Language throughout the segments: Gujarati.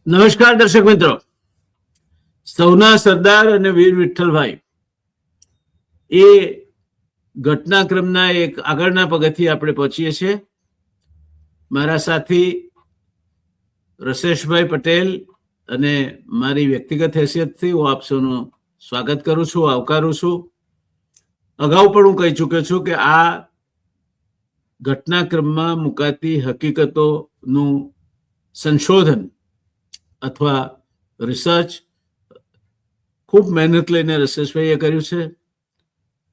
નમસ્કાર દર્શક મિત્રો, સૌના સરદાર અને વીર વિઠ્ઠલભાઈ એ ઘટનાક્રમના એક આગળના પગથિયે આપણે પહોંચીએ છીએ. મારા સાથી રસેશભાઈ પટેલ અને મારી વ્યક્તિગત હેસિયતથી હું આપ સૌનું સ્વાગત કરું છું, આવકારું છું. અગાઉ પણ હું કહી ચૂક્યો છું કે આ ઘટનાક્રમમાં મુકાતી હકીકતોનું સંશોધન અથવા રિસર્ચ ખૂબ મહેનત લઈને રસેશભાઈએ કર્યું છે.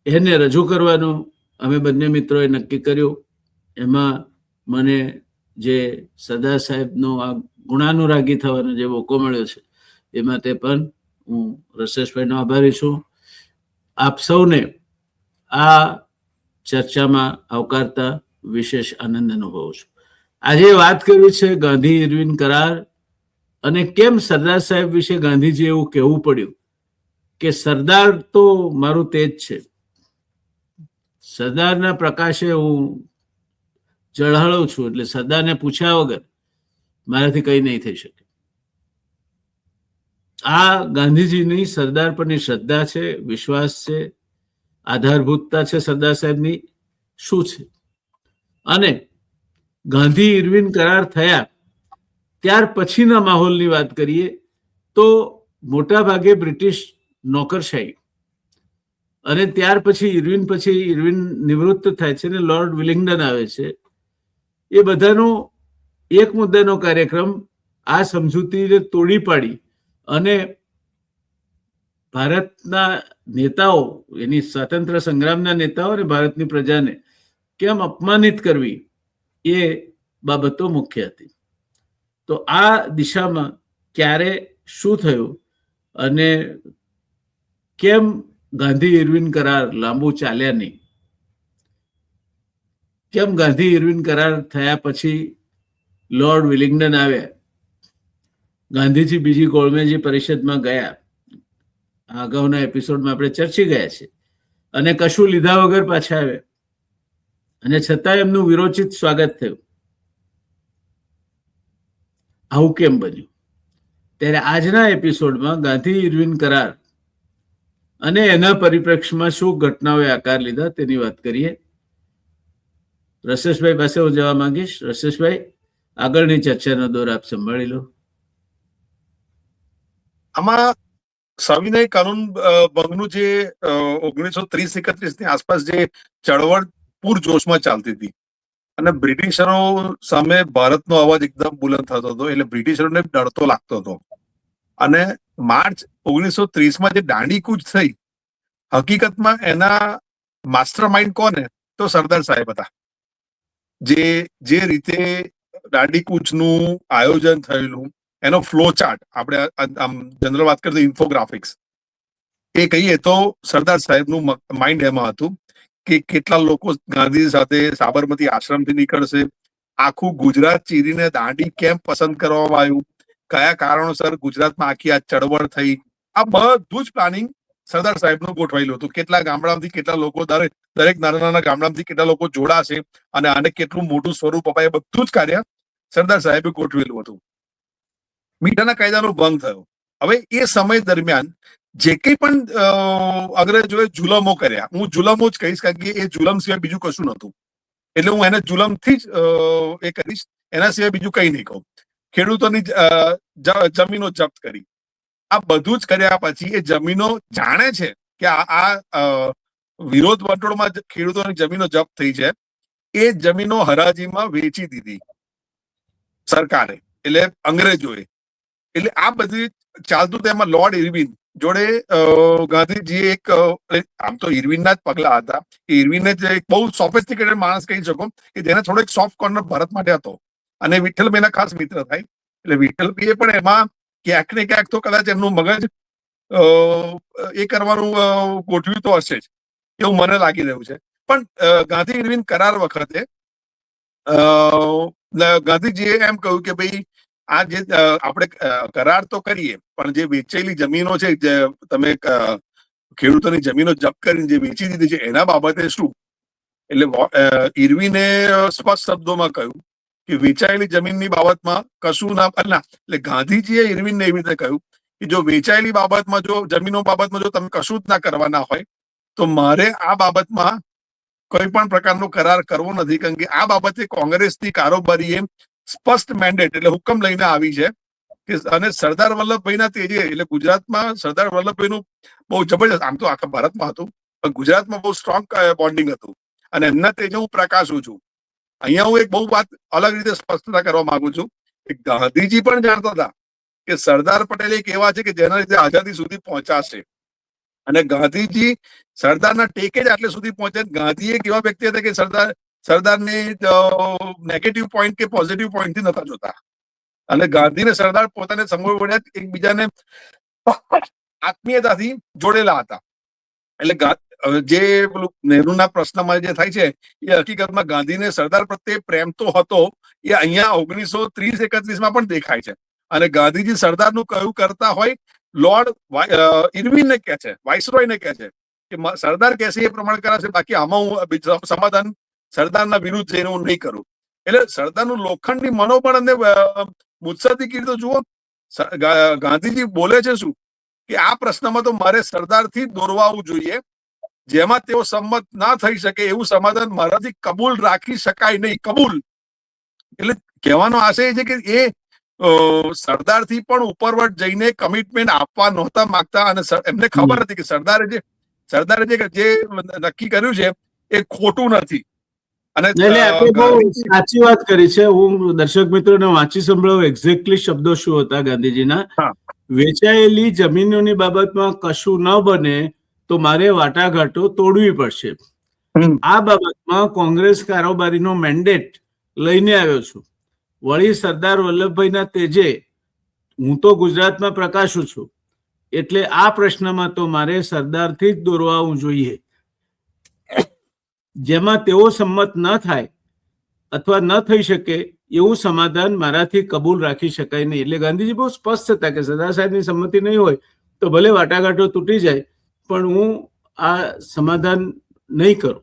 એને રજૂ કરવાનું અમે બંને મિત્રોએ નક્કી કર્યું. એમાં મને જે સરદાર સાહેબનો આ ગુણાનુરાગી થવાનો જે મોકો મળ્યો છે એ માટે પણ હું રસેશભાઈનો આભારી છું. આપ સૌને આ ચર્ચામાં આવકારતા વિશેષ આનંદ અનુભવું છું. આજે વાત કરવી છે ગાંધી ઇરવિન કરાર અને કેમ સરદાર સાહેબ વિશે ગાંધીજી એવું કહેવું પડ્યું કે સરદાર તો મારું તેજ છે, સરદારના પ્રકાશે હું ઝળહળું છું, એટલે સરદારને પૂછ્યા વગર મારાથી કંઈ નહીં થઈ શકે. આ ગાંધીજીની સરદાર પરની શ્રદ્ધા છે, વિશ્વાસ છે, આધારભૂતતા છે સરદાર સાહેબની શું છે. અને ગાંધી ઇરવિન કરાર થયા ત્યાર પછીના માહોલની વાત કરીએ તો મોટા ભાગે બ્રિટિશ નોકરશાહી, અને ત્યાર પછી ઇરવિન નિવૃત્ત થાય છે ને લોર્ડ વિલિંગ્ડન આવે છે. એ બધાનો એક મુદ્દાનો કાર્યક્રમ આ સમજૂતીને તોડી પાડી અને ભારતના નેતાઓ, એની સ્વાતંત્ર્ય સંગ્રામના નેતાઓ અને ભારતની પ્રજાને કેમ અપમાનિત કરવી એ બાબતો મુખ્ય હતી. તો આ દિશામાં ક્યારે શું થયું અને કેમ ગાંધી ઇરવિન કરાર લાંબુ ચાલ્યા નહીં, કેમ ગાંધી ઇરવિન કરાર થયા પછી લોર્ડ વિલિંગ્ડન આવ્યા, ગાંધીજી બીજી ગોળમેજી પરિષદમાં ગયા, આ અગાઉના એપિસોડમાં આપણે ચર્ચી ગયા છે, અને કશું લીધા વગર પાછા આવ્યા અને છતાં એમનું વિરોચિત સ્વાગત થયું. આવું કેમ બન્યું? ત્યારે આજના એપિસોડમાં ગાંધી ઇરવિન કરાર અને એના પરિપ્રેક્ષમાં શું ઘટનાઓએ આકાર લીધા તેની વાત કરીએ. રસેશભાઈ પાસે હું જવા માંગીશ. રસેશભાઈ, આગળની ચર્ચાનો દોર આપ સંભાળી લો. આમાં સવિનય કાનૂન ભંગનું જે 1930-31 ની આસપાસ જે ચળવળ પૂરજોશમાં ચાલતી હતી અને બ્રિટિશરો સામે ભારતનો અવાજ એકદમ બુલંદ થતો હતો, એટલે બ્રિટિશરોને ડરતો લાગતો હતો. અને માર્ચ 1930માં જે દાંડી કૂચ થઈ, હકીકતમાં એના માસ્ટર માઇન્ડ કોને? તો સરદાર સાહેબ હતા. જે રીતે દાંડી કૂચનું આયોજન થયેલું, એનો ફ્લો ચાર્ટ, આપણે આમ જનરલ વાત કરીએ ઇન્ફોગ્રાફિક્સ, એ કહીએ તો સરદાર સાહેબનું માઇન્ડ એમાં હતું કે કેટલા લોકો ગાંધીજી સાથે સાબરમતી આશ્રમથી નીકળશે, આખું ગુજરાત ચીરીને દાંડી કેમ પસંદ કરવામાં આવ્યું, કયા કારણોસર ગુજરાતમાં આખી આ ચળવળ થઈ, આ બધું જ પ્લાનિંગ સરદાર સાહેબનું ગોઠવાયેલું હતું. કેટલા ગામડામાંથી કેટલા લોકો, દરેક નાના નાના ગામડામાંથી કેટલા લોકો જોડાશે અને આને કેટલું મોટું સ્વરૂપ અપાય, એ બધું જ કાર્ય સરદાર સાહેબે ગોઠવેલું હતું. મીઠાના કાયદાનો ભંગ થયો. હવે એ સમય દરમિયાન જે કંઈ પણ અંગ્રેજોએ જુલમો કર્યા, હું જુલમો જ કહીશ કારણ કે એ જુલમ સિવાય બીજું કશું નહોતું, એટલે હું એને જુલમથી જ એ કરીશ, એના સિવાય બીજું કંઈ નહીં કહું. ખેડૂતોની જમીનો જપ્ત કરી, આ બધું જ કર્યા પછી એ જમીનો જાણે છે કે આ વિરોધ વંટોળમાં ખેડૂતોની જમીનો જપ્ત થઈ છે, એ જમીનો હરાજીમાં વેચી દીધી સરકારે, એટલે અંગ્રેજોએ. એટલે આ બધી ચાલતું તેમાં લોર્ડ ઇરવિન જોડે ગાંધીજીએ એક, આમ તો ઇરવિનના જ પગલા હતા, ઇરવિને જ એક બહુ સોફિસ્ટિકેટેડ માણસ કહી શકો કે જેને થોડો એક સોફ્ટ કોર્નર ભારત માટે હતો, અને વિઠ્ઠલભાઈના ખાસ મિત્ર થાય, એટલે વિઠ્ઠલભાઈએ પણ એમાં ક્યાંક ને ક્યાંક તો કદાચ એમનું મગજ એ કરવાનું ગોઠવ્યું તો હશે જ, એવું મને લાગી રહ્યું છે. પણ ગાંધી ઇરવિન કરાર વખતે ગાંધીજીએ એમ કહ્યું કે ભાઈ આ જે આપણે કરાર તો કરીએ, પણ જે વેચેલી જમીનો છે, જે તમે ખેડૂતોની જમીનો જપ્ત કરીને જે વેચી દીધી છે, એના બાબતે શું? એટલે ઇરવિને સ્પષ્ટ શબ્દોમાં કહ્યું કે વેચાયેલી જમીનની બાબતમાં કશું ના એટલે ગાંધીજીએ ઇરવિનને એવી રીતે કહ્યું કે જો વેચાયેલી બાબતમાં જો જમીનો બાબતમાં જો તમે કશું જ ના કરવાના હોય તો મારે આ બાબતમાં કોઈ પણ પ્રકારનો કરાર કરવો નથી, કારણ કે આ બાબતે કોંગ્રેસની કારોબારીએ સ્પષ્ટ મેન્ડેટ એટલે હુકમ લઈને આવી છે કે અને સરદાર વલ્લભભાઈના તેજે એટલે ગુજરાતમાં સરદાર વલ્લભભાઈનું બહુ જબરજસ્ત, આમ તો આખા ભારતમાં હતું પણ ગુજરાતમાં બહુ સ્ટ્રોંગ બોન્ડિંગ હતું અને એમના તેજે હું પ્રકાશું છું. અહીંયા હું એક બહુ વાત અલગ રીતે સ્પષ્ટતા કરવા માંગુ છું કે ગાંધીજી પણ જાણતા હતા કે સરદાર પટેલ એક એવા છે કે જેના લીધે આઝાદી સુધી પહોંચાશે અને ગાંધીજી સરદારના ટેકે જ આટલે સુધી પહોંચે. ગાંધી એક એવા વ્યક્તિ હતા કે સરદારને નેગેટિવ પોઈન્ટ કે પોઝિટિવ પોઈન્ટ થી નતા જોતા અને ગાંધીને સરદાર પોતાને સમય વડ્યા એકબીજાને આત્મીયતાથી જોડેલા હતા. એટલે જે નહેરુના પ્રશ્નમાં જે થાય છે એ હકીકતમાં ગાંધીને સરદાર પ્રત્યે પ્રેમ તો હતો, એ અહીંયા 1930-31 પણ દેખાય છે. અને ગાંધીજી સરદારનું કહ્યું કરતા હોય લોર્ડ ઇરવિનને કહે છે, વાઇસરોયને કહે છે કે સરદાર કહેશે એ પ્રમાણે કરાશે, બાકી આમાં હું સમાધાન સરદારના વિરુદ્ધ જઈને હું નહીં કરું. એટલે સરદારનું લોખંડી મનોબળ અને મુત્સદી કીધું જુઓ, ગાંધીજી બોલે છે શું કે આ પ્રશ્નમાં તો મારે સરદારથી દોરવાવું જોઈએ, જેમાં તેઓ સંમત ના થઈ શકે એવું સમાધાન મારાથી કબૂલ રાખી શકાય નહીં. કબૂલ એટલે કહેવાનો આશય એ છે કે એ સરદારથી પણ ઉપરવટ જઈને કમિટમેન્ટ આપવા નહોતા માંગતા અને એમને ખબર હતી કે સરદારે જે નક્કી કર્યું છે એ ખોટું નથી. અને સાચી વાત કરી છે. હું દર્શક મિત્રોને વાંચી સંભળાવું એક્ઝેક્ટલી શબ્દો શું હતા ગાંધીજીના. વેચાયેલી જમીનોની બાબતમાં કશું ન બને તો મારે વાટાઘાટો તોડવી પડશે. આ બાબતમાં કોંગ્રેસ કારોબારીનો મેન્ડેટ લઈને આવ્યો છું. વળી સરદાર વલ્લભભાઈના તેજે હું તો ગુજરાતમાં પ્રકાશું છું, એટલે આ પ્રશ્નમાં તો મારે સરદારથી જ દોરવાવું જોઈએ, જેમાં તેઓ સંમત ન થાય અથવા ન થઈ શકે એવું સમાધાન મારાથી કબૂલ રાખી શકાય નહીં. એટલે ગાંધીજી બહુ સ્પષ્ટ હતા કે સરદાર સાહેબની સંમતિ નહીં હોય તો ભલે વાટાઘાટો તૂટી જાય પણ હું આ સમાધાન નહીં કરું.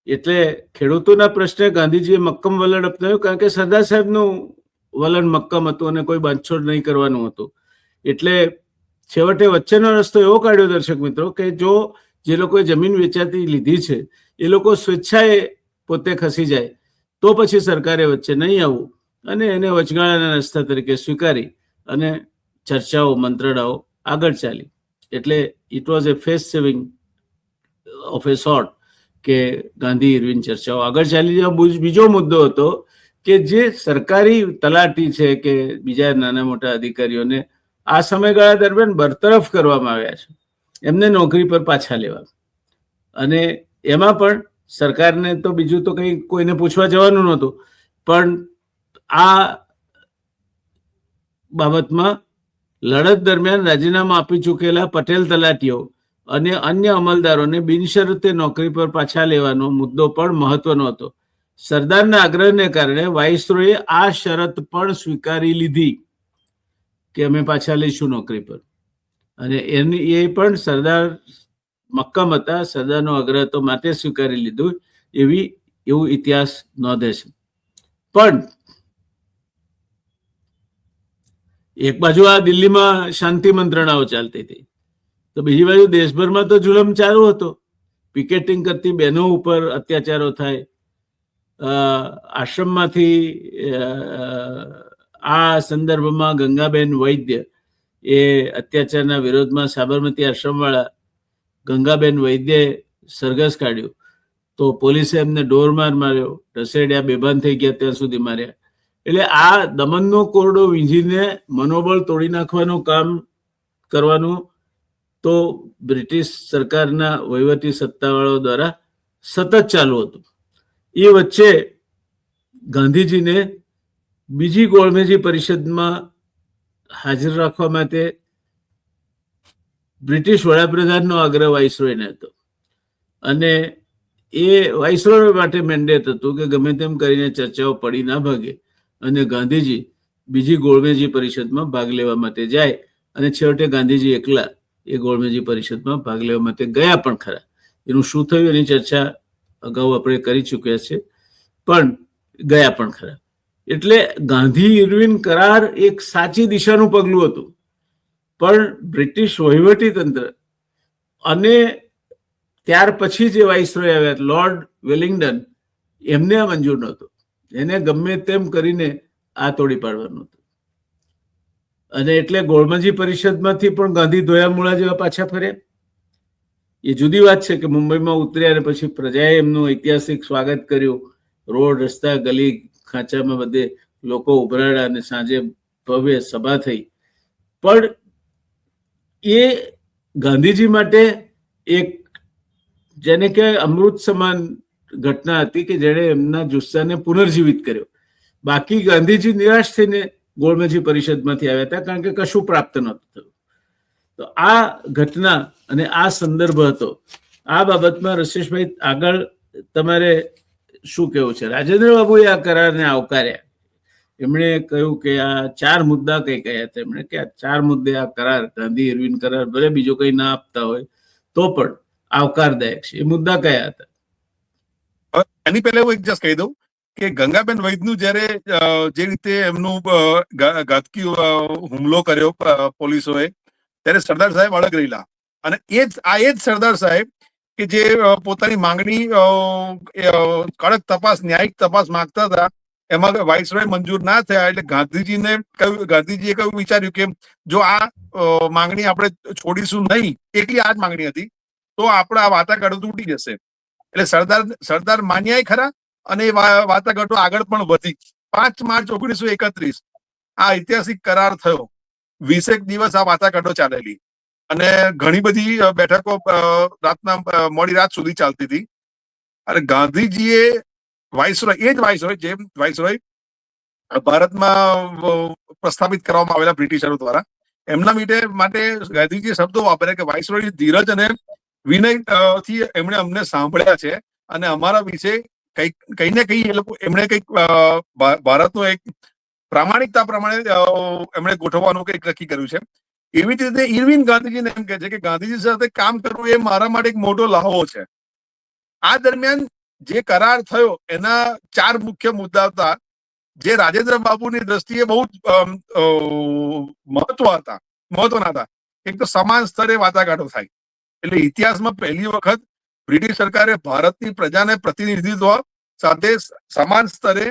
એટલે ખેડૂતોના પ્રશ્ને ગાંધીજીએ મક્કમ વલણ અપનાવ્યું, કારણ કે સરદાર સાહેબનું વલણ મક્કમ હતું અને કોઈ બાંધછોડ નહીં કરવાનું હતું. એટલે છેવટે વચ્ચેનો રસ્તો એવો કાઢ્યો દર્શક મિત્રો કે જો જે લોકોએ જમીન વેચાતી લીધી છે એ લોકો સ્વેચ્છાએ પોતે ખસી જાય તો પછી સરકારે વચ્ચે નહીં આવવું અને એને વચગાળાના રસ્તા તરીકે સ્વીકારી અને ચર્ચાઓ મંત્રણાઓ આગળ ચાલી. એટલે it was A face saving of A sort કે ગાંધી ઇરવિન ચર્ચાઓ આગળ ચાલી જવા. બીજો મુદ્દો હતો કે જે સરકારી તલાટી છે કે બીજા નાના મોટા અધિકારીઓને આ સમયગાળા દરમિયાન બરતરફ કરવામાં આવ્યા છે, એમને નોકરી પર પાછા લેવા. અને એમાં પણ સરકારને તો બીજું તો કંઈ કોઈને પૂછવા જવાનું નહોતું, પણ આ બાબતમાં લડત દરમિયાન રાજીનામા આપી ચૂકેલા પટેલ તલાટીઓ અને અન્ય અમલદારોને બિનશરતે નોકરી પર પાછા લેવાનો મુદ્દો પણ મહત્વનો હતો. સરદારના આગ્રહને કારણે વાઇસરોયે આ શરત પણ સ્વીકારી લીધી કે અમે પાછા લઈશું નોકરી પર, અને એ પણ સરદાર મક્કમ હતા, સરદારનો આગ્રહ તો માટે સ્વીકારી લીધું એવું ઇતિહાસ નોંધે છે. પણ એક બાજુ આ દિલ્હીમાં શાંતિ મંત્રણાઓ ચાલતી હતી તો બીજી બાજુ દેશભરમાં તો જુલમ ચાલુ હતો. પિકેટિંગ કરતી બહેનો ઉપર અત્યાચારો થાય, આશ્રમમાંથી આ સંદર્ભમાં ગંગાબેન વૈદ્ય એ અત્યાચારના વિરોધમાં સાબરમતી આશ્રમવાળા ગંગાબેન વૈદ્યે સરઘસ કાઢ્યું તો પોલીસે એમને ઢોરમાર માર્યો, ઢસેડ્યા, બેભાન થઈ ગયા, ત્યાં સુધી માર્યા. એટલે આ દમનનો કોરડો વીંઝીને મનોબળ તોડી નાખવાનું કામ કરવાનું તો બ્રિટિશ સરકારના વહીવટી સત્તાવાળાઓ દ્વારા સતત ચાલુ હતું. એ વચ્ચે ગાંધીજીને બીજી ગોળમેજી પરિષદમાં હાજર રાખવા માટે બ્રિટિશ વડાપ્રધાનનો આગ્રહ વાઇસરોયને હતો અને એ વાઇસરોય માટે મેન્ડેટ હતું કે ગમે તેમ કરીને ચર્ચાઓ પડી ના ભાગે અને ગાંધીજી બીજી ગોળમેજી પરિષદમાં ભાગ લેવા માટે જાય. અને છેવટે ગાંધીજી એકલા એ ગોળમેજી પરિષદમાં ભાગ લેવા માટે ગયા પણ ખરા. એનું શું થયું એની ચર્ચા અગાઉ આપણે કરી ચૂક્યા છે. પણ ગયા પણ ખરા. એટલે ગાંધી ઇરવિન કરાર એક સાચી દિશાનું પગલું હતું, પણ બ્રિટિશ વહીવટી તંત્ર અને ત્યાર પછી જે વાઇસરોય આવ્યા લોર્ડ વેલિંગડન, એમને આ મંજૂર નહોતું. એને ગમે તેમ કરીને આ તોડી પાડવાનું હતું. અને એટલે ગોળમજી પરિષદમાંથી પણ ગાંધી ધોયા મૂળા જેવા પાછા ફર્યા. એ જુદી વાત છે કે મુંબઈમાં ઉતર્યા અને પછી પ્રજાએ એમનું ઐતિહાસિક સ્વાગત કર્યું. રોડ, રસ્તા, ગલી ખાંચામાં બધે લોકો ઉભરાડા અને સાંજે ભવ્ય સભા થઈ. પણ એ ગાંધીજી માટે એક જેને કે અમૃત સમાન ઘટના હતી કે જેણે એમના જુસ્સાને પુનર્જીવિત કર્યો. બાકી ગાંધીજી નિરાશ થઈને ગોળમેજી પરિષદમાંથી આવ્યા હતા, કારણ કે કશું પ્રાપ્ત નહોતું થયું. તો આ ઘટના અને આ સંદર્ભ હતો. આ બાબતમાં રશેશભાઈ આગળ તમારે શું કહેવું છે? રાજેન્દ્ર બાબુએ આ કરારને આવકાર્યા. એમણે કહ્યું કે આ 4 મુદ્દા કઈ કયા હતા. એમણે કે આ 4 મુદ્દે આ કરાર, ગાંધી ઇરવિન કરાર, ભલે બીજો કઈ ના આપતા હોય તો પણ આવકારદાયક છે. એ મુદ્દા કયા હતા? એની પહેલા હું એક જસ્ટ કહી દઉં કે ગંગાબેન વૈદનું જયારે જે રીતે એમનું ઘાતકી હુમલો કર્યો પોલીસોએ, ત્યારે સરદાર સાહેબ અડગ રહેલા. અને એ જ સરદાર સાહેબ કે જે પોતાની માંગણી કડક તપાસ, ન્યાયિક તપાસ માંગતા હતા, એમાં વાઇસરોય મંજૂર ના થયા. એટલે ગાંધીજીએ કહ્યું, વિચાર્યું કે જો આ માંગણી આપણે છોડીશું નહીં, એકલી આ જ માંગણી હતી, તો આપણા વાટાઘાટો તૂટી જશે. એટલે સરદાર માન્યા ખરા, અને એ વાટાઘાટો આગળ પણ વધી. 5 માર્ચ 1931 આ ઐતિહાસિક કરાર થયો. 20 દિવસ આ વાટાઘાટો ચાલેલી અને ઘણી બધી બેઠકો રાતના મોડી રાત સુધી ચાલતી હતી. અને ગાંધીજીએ વાઇસરોય જે વાઇસરોય ભારતમાં પ્રસ્થાપિત કરવામાં આવેલા બ્રિટિશરો દ્વારા, એમના માટે ગાંધીજીએ શબ્દો વાપર્યા કે વાઇસરોય ધીરજ અને વિનય થી એમણે અમને સાંભળ્યા છે અને અમારા વિશે કઈ ને કઈ એ લોકો એમણે કઈક ભારતનો એક પ્રામાણિકતા પ્રમાણે એમણે ગોઠવવાનું કંઈક નક્કી કર્યું છે. એવી જ રીતે ઇરવિન ગાંધીજીને એમ કહે છે કે ગાંધીજી સાથે કામ કરવું એ મારા માટે એક મોટો લહાવો છે. આ દરમિયાન જે કરાર થયો એના 4 મુખ્ય મુદ્દા હતા, જે રાજેન્દ્ર બાબુની દ્રષ્ટિએ બહુ મહત્વના હતા. એક તો સમાન સ્તરે વાટાઘાટો થાય. એટલે ઇતિહાસમાં પહેલી વખત બ્રિટિશ સરકારે ભારતની પ્રજાને પ્રતિનિધિત્વ સાથે સમાન સ્તરે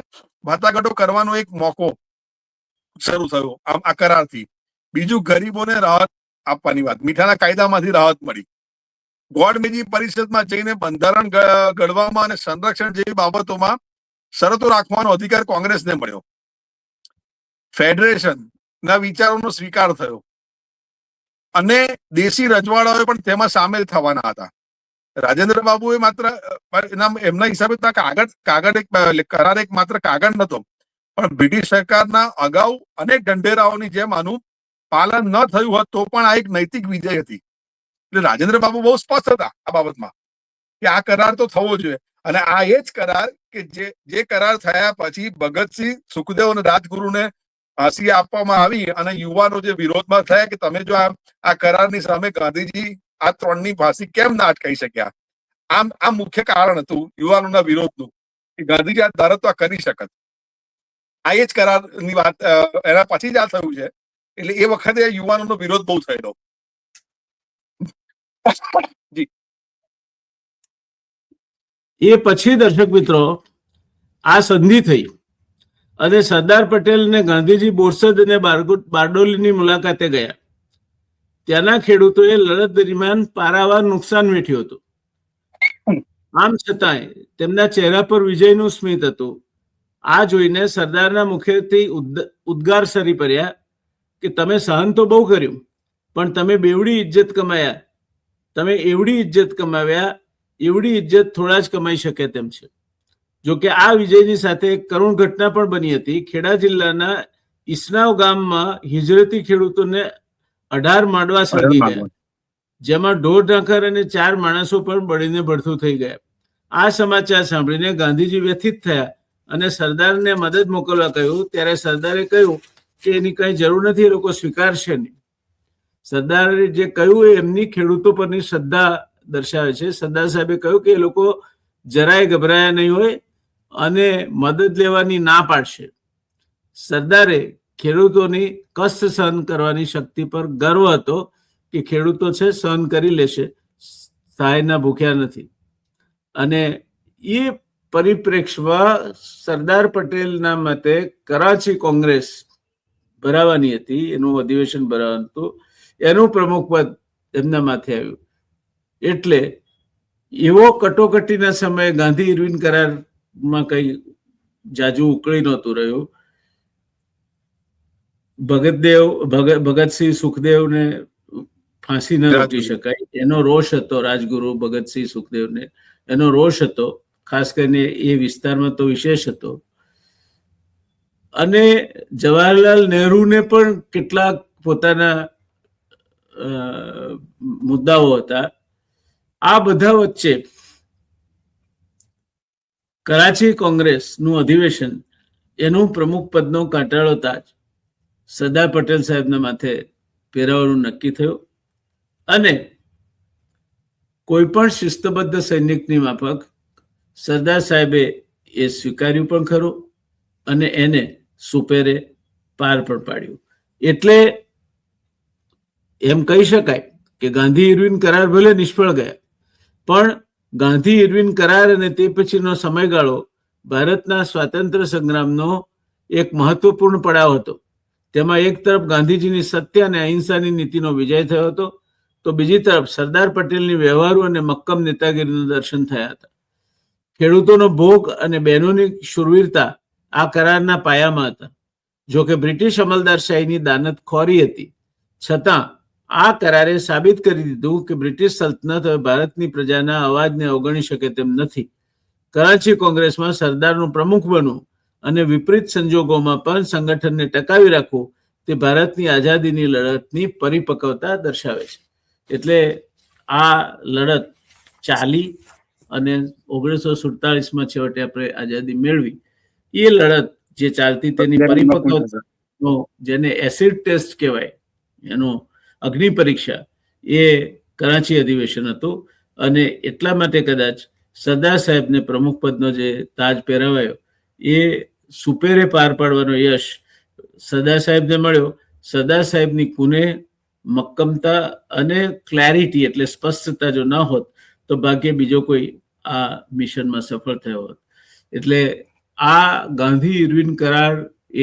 વાટાઘાટો કરવાનો એક મોકો શરૂ થયો આ કરારથી. બીજું, ગરીબોને રાહત આપવાની વાત, મીઠાના કાયદામાંથી રાહત મળી. ગોળમેજી પરિષદમાં જઈને બંધારણ ઘડવામાં અને સંરક્ષણ જેવી બાબતોમાં શરતો રાખવાનો અધિકાર કોંગ્રેસને મળ્યો. ફેડરેશન ના વિચારોનો સ્વીકાર થયો અને દેશી રજવાડાઓ પણ તેમાં સામેલ થવાના હતા. રાજેન્દ્ર બાબુએ માત્ર એમના હિસાબે કરાર એક માત્ર કાગળ નતો, પણ બ્રિટિશ સરકારના અગાઉ અનેક ઢંઢેરાઓની જેમ આનું પાલન ન થયું હોત તો પણ આ એક નૈતિક વિજય હતી. એટલે રાજેન્દ્ર બાબુ બહુ સ્પષ્ટ હતા આ બાબતમાં કે આ કરાર તો થવો જોઈએ. અને આ એ જ કરાર કે જે કરાર થયા પછી ભગતસિંહ, સુખદેવ અને રાજગુરુને ફાંસી આપવામાં આવી અને યુવાનો જે વિરોધમાં થયા કે તમે જો આ કરારની સામે ગાંધીજી આ 3ની ફાંસી કેમ ના અટકાઈ શક્યા, આ મુખ્ય કારણ હતું યુવાનોના વિરોધનું કે ગાંધીજી આ ધારત તો કરી શકત. આ એ જ કરારની વાત એના પછી જ આ થયું છે. એટલે એ વખતે યુવાનોનો વિરોધ બહુ થયેલો. જી, એ પછી દર્શક મિત્રો આ સંધિ થઈ અને સરદાર પટેલ ને ગાંધીજી બોરસદ અને બારડોલીની મુલાકાતે ગયા. ત્યાંના ખેડૂતોએ લડત દરમિયાન પારાવાર નુકસાન વેઠ્યું હતું. આમ છતાંય તેમના ચહેરા પર વિજયનું સ્મિત હતું. આ જોઈને સરદારના મુખેથી ઉદ્ગાર સરી પડ્યા કે તમે સહન તો બહુ કર્યું, પણ તમે બેવડી ઇજ્જત કમાયા. તમે એવડી ઇજ્જત કમાવ્યા, એવડી ઇજ્જત થોડા જ કમાઈ શકે તેમ છે. જોકે આ વિજયની સાથે એક કરુણ ઘટના પણ બની હતી. ખેડા જિલ્લાના ઈસનાવ ગામમાં હિજરતી ખેડૂતોને 18 માંડવા સળગી ગયા, જેમાં ઢોર ઢાંખર અને 4 માણસો પણ બળીને ભડથું થઈ ગયા. આ સમાચાર સાંભળીને ગાંધીજી વ્યથિત થયા અને સરદારને મદદ મોકલવા કહ્યું. ત્યારે સરદારે કહ્યું કે એની કઈ જરૂર નથી, એ લોકો સ્વીકારશે નહીં. સરદારે જે કહ્યું એ એમની ખેડૂતો પરની શ્રદ્ધા દર્શાવે છે. સરદાર સાહેબે કહ્યું કે એ લોકો જરાય ગભરાયા નહીં હોય અને મદદ લેવાની ના પાડશે. સરદારે ખેડૂતોની કષ્ટ સહન કરવાની શક્તિ પર ગર્વ હતો કે ખેડૂતો છે સહન કરી લેશે, સહાયના ભૂખ્યા નથી. અને એ પરિપ્રેક્ષમાં સરદાર પટેલના મતે કરાચી કોંગ્રેસ ભરાવાની હતી, એનું અધિવેશન ભરાવાનું હતું, એનું પ્રમુખ પદ એમના માથે આવ્યું. એટલે એવો કટોકટીના સમયે ગાંધી ઇરવિન કરારમાં કઈ જાજુ ઉકળી નહોતું રહ્યું. ભગતસિંહ સુખદેવને ફાંસી ન રોકી શકાય, એનો રોષ હતો. રાજગુરુ ભગતસિંહ સુખદેવને એનો રોષ હતો, ખાસ કરીને એ વિસ્તારમાં તો વિશેષ હતો. અને જવાહરલાલ નહેરુને પણ કેટલાક પોતાના મુદ્દાઓ હતા. આ બધા વચ્ચે કરાચી કોંગ્રેસનું અધિવેશન, એનું પ્રમુખ પદનો કાંટાળો તાજ સરદાર પટેલ સાહેબના માથે પહેરાવવાનું નક્કી થયું. અને કોઈ પણ શિસ્તબદ્ધ સૈનિકની માફક સરદાર સાહેબે એ સ્વીકાર્યું પણ ખરું અને એને સુપેરે પાર પણ પાડ્યું. એટલે એમ કહી શકાય કે ગાંધી ઇરવિન કરાર ભલે નિષ્ફળ ગયા, પણ ગાંધી ઇરવિન કરાર અને તે પછીનો સમયગાળો ભારતના સ્વાતંત્ર્ય સંગ્રામનો એક મહત્વપૂર્ણ પડાવ હતો. તેમાં એક તરફ ગાંધીજીની સત્ય અને અહિંસાની નીતિનો વિજય થયો હતો, તો બીજી તરફ સરદાર પટેલની વ્યવહારુ અને મક્કમ નેતાગીરીનું દર્શન થયા હતા. ખેડૂતોનો ભોગ અને બહેનોની શૂરવીરતા આ કરારના પાયામાં હતા. જોકે બ્રિટિશ અમલદારશાહીની દાનત ખોરી હતી, છતાં આ કરારે સાબિત કરી દીધું કે બ્રિટિશ સલ્તનત હવે ભારતની પ્રજાના અવાજને અવગણી શકે તેમ નથી. કરાચી કોંગ્રેસમાં સરદારનું પ્રમુખ બનવું અને વિપરીત સંજોગોમાં પણ સંગઠનને ટકાવી રાખવું, તે ભારતની આઝાદીની લડતની પરિપક્વતા દર્શાવે છે. એટલે આ લડત ચાલી અને 1947માં છેવટે આપણે આઝાદી મેળવી. એ લડત જે ચાલતી તેની પરિપક્વતા, જેને એસિડ ટેસ્ટ કહેવાય, એનો અગ્નિ પરીક્ષા, એ કરાચી અધિવેશન હતું. અને એટલા માટે કદાચ સરદાર સાહેબને પ્રમુખ પદનો જે તાજ પહેરાવાયો, એ સુપેરે પાર પાડવાનો યશ સરદાર સાહેબને મળ્યો. સરદાર સાહેબની કુને, મક્કમતા અને ક્લેરિટી એટલે સ્પષ્ટતા જો ના હોત તો ભાગ્યે બીજો કોઈ આ મિશનમાં સફળ થયો હોત. એટલે આ ગાંધી ઇરવિન કરાર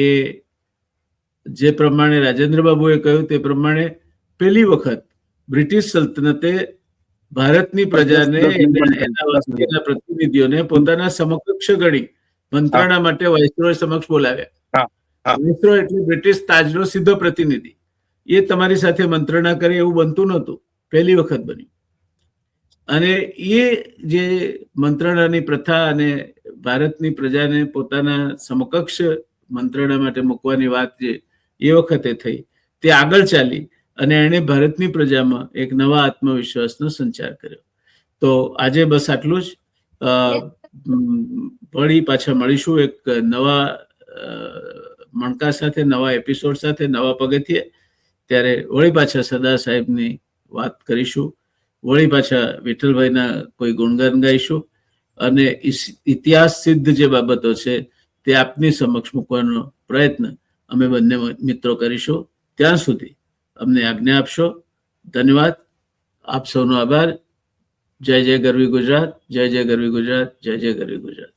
એ જે પ્રમાણે રાજેન્દ્ર બાબુએ કહ્યું તે પ્રમાણે પહેલી વખત બ્રિટિશ સલ્તનતે ભારતની પ્રજાને, એના પ્રતિનિધિઓને પોતાના સમકક્ષ ગણી મંત્રણા માટે વાઇસરોય સમક્ષ બોલાવ્યા. વાઇસરોય એટલે બ્રિટિશ તાજનો સીધો પ્રતિનિધિ. એ તમારી સાથે મંત્રણા કરે એવું બનતું નહોતું, પહેલી વખત બન્યું. અને એ જે મંત્રણાની પ્રથા અને ભારતની પ્રજાને પોતાના સમકક્ષ મંત્રણા માટે મૂકવાની વાત જે એ વખતે થઈ, તે આગળ ચાલી અને એણે ભારતની પ્રજામાં એક નવા આત્મવિશ્વાસનો સંચાર કર્યો. તો આજે બસ આટલું જ. વળી પાછા મળીશું એક નવા મણકા સાથે, નવા એપિસોડ સાથે, નવા પગથિયે. ત્યારે વળી પાછા સરદાર સાહેબની વાત કરીશું, વળી પાછા વિઠ્ઠલભાઈના કોઈ ગુણગાન ગાઈશું અને ઇતિહાસ સિદ્ધ જે બાબતો છે તે આપની સમક્ષ મૂકવાનો પ્રયત્ન અમે બંને મિત્રો કરીશું. ત્યાં સુધી અમને આજ્ઞા આપશો. ધન્યવાદ. આપ સૌનો આભાર. જય જય ગરવી ગુજરાત, જય જય ગરવી ગુજરાત, જય જય ગરવી ગુજરાત.